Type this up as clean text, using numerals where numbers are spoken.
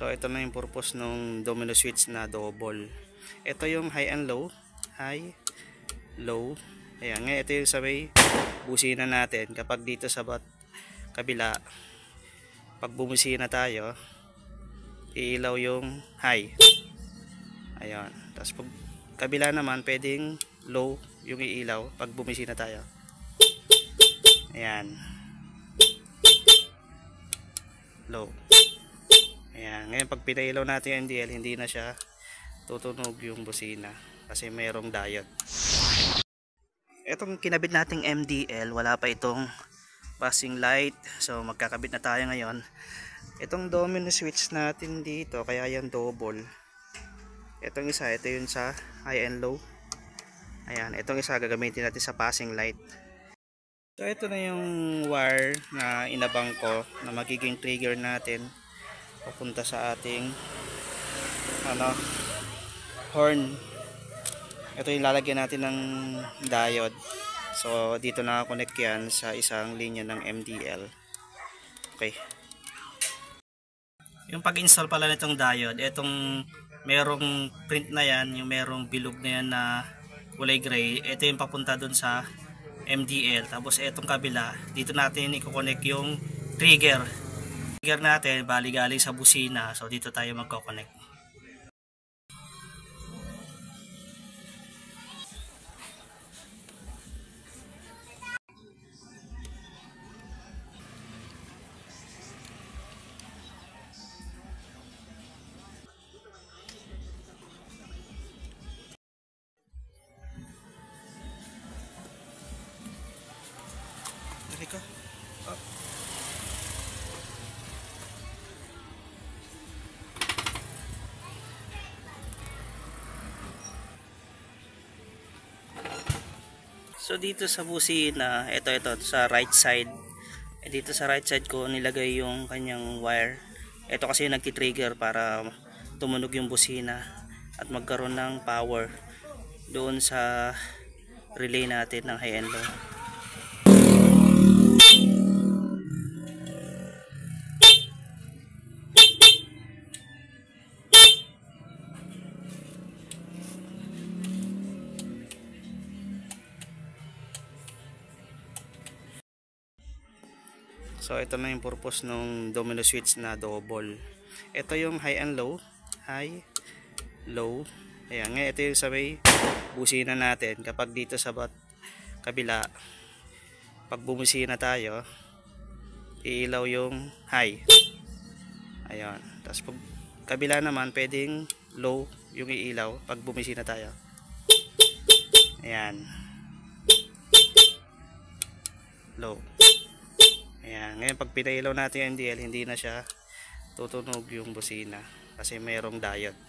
So ito na yung purpose ng domino switch na double. Ito yung high and low, high, low. Ayan, ngayon ito yung sabay busina natin. Kapag dito sa kabila, pag bumusina tayo, iilaw yung high. Ayan, tapos pag kabila naman pwedeng low yung iilaw pag bumisina tayo. Ayan, low. Ayan, ngayon pag pinailaw natin yung MDL, hindi na siya tutunog yung busina kasi mayroong diode. Itong kinabit nating MDL, wala pa itong passing light, so magkakabit na tayo ngayon. Itong domino switch natin dito, kaya yan double. Itong isa, ito yun sa high and low. Ayan, itong isa gagamitin natin sa passing light. So ito na yung wire na inabang ko na magiging trigger natin papunta sa ating horn. Ito yung lalagyan natin ng diode. So dito nakakonect yan sa isang linya ng MDL. Okay. Yung pag-install pala nitong diode, itong merong print na yan, yung merong bilog na yan na kulay gray, ito yung papunta dun sa MDL. Tapos itong kabila, dito natin i-connect yung trigger natin, bali galing sa busina. So dito tayo magko-connect. Dali ka. Oh. So dito sa busina, ito sa right side. Dito sa right side ko nilagay yung kanyang wire. Ito kasi yung nagti-trigger para tumunog yung busina at magkaroon ng power doon sa relay natin ng high and low. So ito na yung purpose ng domino switch na double. Ito yung high and low, high, low. Ayan, ngayon ito yung sabay busina natin. Kapag dito sa kabila, pag bumusina tayo, iilaw yung high. Ayan, tapos pag kabila naman pwedeng low yung iilaw pag bumisina tayo. Ayan, low. Ayan, ngayon pag pinailaw natin yung MDL, hindi na siya tutunog yung busina kasi mayroong diode.